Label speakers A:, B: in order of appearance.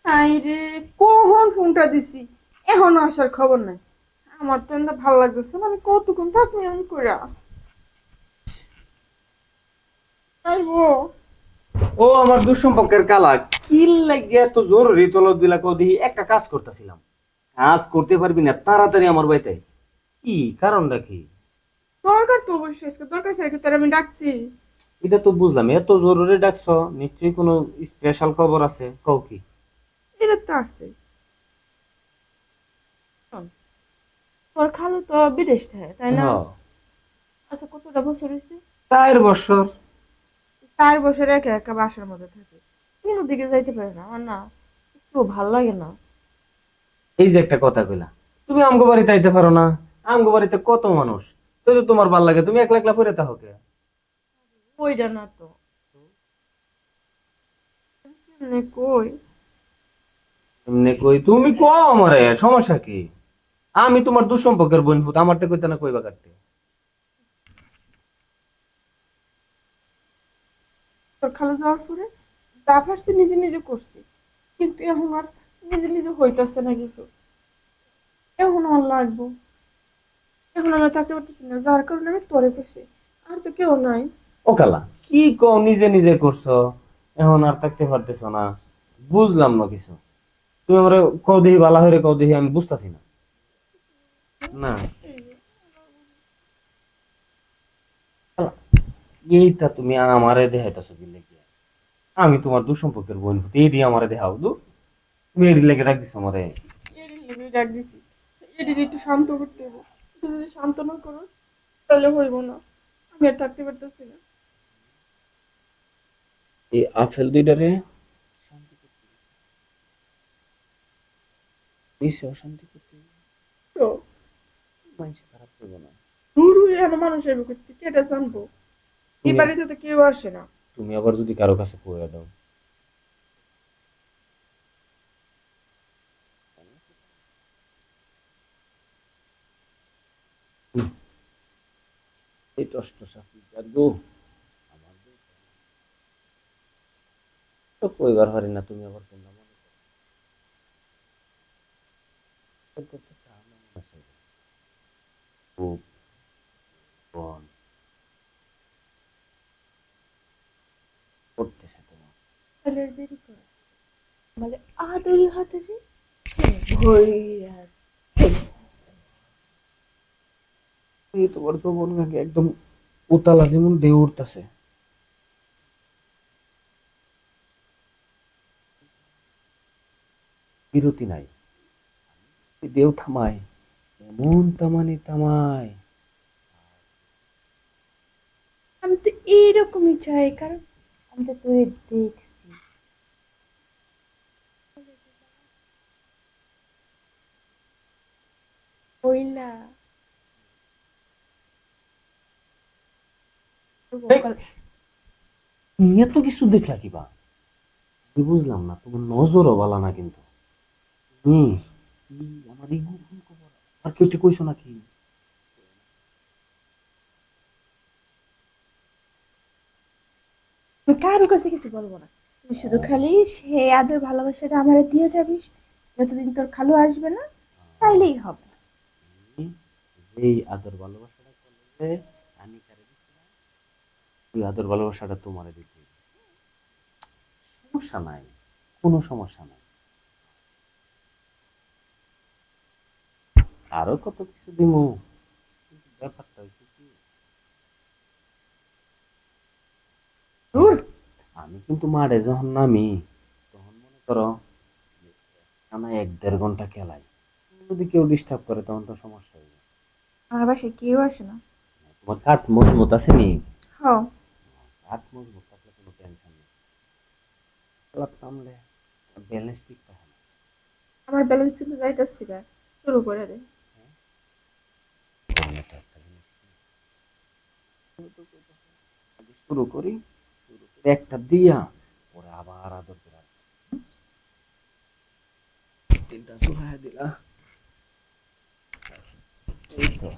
A: আইরে, কখন ফোনটা দিছি, এখনো আসার খবর নাই। আমার তো এমনি ভালো লাগতেছে না, আমি কতক্ষণ থাকবো আমি কইরা আইবো।
B: ও আমার দুঃসম্পর্কের কালা, কি লাগে এত জরুরি তলব দিলা কদি একটা কাজ করতেছিলাম। কাজ করতে পারবি না তাড়াতাড়ি আমার বাড়িতে আয়। কি কারণটা কি?
A: দরকার তো অবশ্যই, আজকে দরকার স্যার তোর আমি ডাকছি।
B: এটা তো বুঝলাম, এত জরুরি ডাকছ, নিশ্চয়ই কোনো স্পেশাল খবর আছে, কও কি?
A: এটা তো আছে। শোন, তোর খালু তো বিদেশ থাকে তাই না?
B: হ্যাঁ।
A: আচ্ছা, কতটা বছর হয়েছে?
B: 4 বছর।
A: 4 বছর একা একা বাসার মধ্যে থাকে, কোনো দিকে যাইতে পারে না, আমার না একটু ভাল লাগে না।
B: এই যে একটা কথা কইলা, তুমি আমগো বাড়িতে আইতে পারো না? আমগো বাড়িতে কত মানুষ, তো তো তোমার ভাল লাগে, তুমি একলা একলা পড়ে থাকো কে?
A: ওইটা না তো, কেমনে কই।
B: এমনি কই তুমি কও আমারে, সমস্যা কি? আমি তোমার দুঃসম্পর্কের বোন ফুত, আমারটা কইতে না কইবা কাটতে?
A: তোর খালা যাওয়ার পরে যা পারছি নিজে নিজে করছি, কিন্তু এখন আর নিজে নিজে হইতেছে না কিছু। এখন আমার লাগবো, এখন আমি আর থাকতে পারতেছি না, যার কারণে আমি তোরে করছি। আর তো কেউ নাই।
B: ও কালা, কি কও নিজে নিজে করছো, এখন আর থাকতে পারতেছো না? বুঝলাম না কিছু। তুমি আমারে কও দেখি, বালা হইরে কও দেখি, আমি বুঝতাছি না। না, কালা, এইটা তুমি আমারে দেখাইতাছো কি লেগে? আমি তোমার দুঃসম্পর্কের বোন ফুত, এইডি আমারে দেখাও দু, তুমি এইডি লেগে ডাক দিছো আমারে?
A: এরই লেগে ডাক দিছি, এদিকে একটু শান্ত করতে হবে। তুই যদি শান্ত না করস তাহলে হইব না, আমি আর থাকতে পারতেছি না।
B: এই আপেল দুইটারে শান্তি করতে দিছে, অশান্তি করতে
A: তো
B: মানছে খারাপ করবো না।
A: দূর হয়ে এমন মানুষ এবার করতে কেটা জানবো? এই
B: তুমি
A: বাড়িতে তো কেউ আসে না।
B: তুমি আবার যদি কারো কাছে কইয়া দাও। হুম, এই কষ্ট সাফি গো, আমার তো কইবার পারি না, তুমি আবার কেমন মনে করো? তোর করতে প্রাণ এমন আছে গো। খুব বন করতেছে তোমার।
A: তাহলে আর দেরি করস, মানে আদরি হাতরি ভইরা দে।
B: এই তোমার যৌবন গাকে একদম উতালা যেমন ঢেউ উঠতেছে। বিরতি নাই, এই ঢেউ থামায়, এমন তামানি তামায়।
A: আমি তো এইরকমই চাই, কারণ আমি তো তোরে দেখছি। হইলা
B: এই, তুমি এত কিছু দেখলা কিবা? আমি বুঝলাম না, তোমার নজরও বালা না কিন্তু। হুম, আমার এই খবর আর কেউ কইছো নাকি?
A: আমি কারো কাছে কিছু বলবো না, তুই শুধু খালি সে আদর ভালোবাসাটা আমারে দিয়ে যাবিস, যতদিন তোর খালু আসবে না, তাইলেই হবে।
B: তুমি যেই আদর ভালোবাসাটা করলে, আমি কারে দিছিলাম, ওই আদর ভালোবাসাটা তোমারে দিতে হইবে। সমস্যা নাই, কোনো সমস্যা নাই। আরো কত কিছু দিমু, কিন্তু ব্যাপারটা হচ্ছে কি,
A: দূর।
B: আমি কিন্তু মাঠে যখন নামি, তখন মনে করো যে টানা 1-1.5 ঘন্টা খেলাই, যদি কেউ ডিস্টার্ব করে তখন তো সমস্যা হয়ে যায়।
A: আমার বাসায় কেউ আসে না।
B: তোমার কাঠ মজবুত আছে নি?
A: হ্যাঁ।
B: কাঠ মজবুত থাকলে কোনো টেনশন নেই। ক্লাব নামলে ব্যালেন্স ঠিক থাকে না।
A: আমার ব্যালেন্স কিন্তু যাইতেছি গা, শুরু করে দে।
B: হ্যাঁ, আমি তো একটা জিনিস কি, তুমি তো কইতাছো, আগে শুরু করি, শুরু করে একটা দিয়া পরে আবার আদর করে আসবো। তিনটা চুলায় দিলা, এই তো।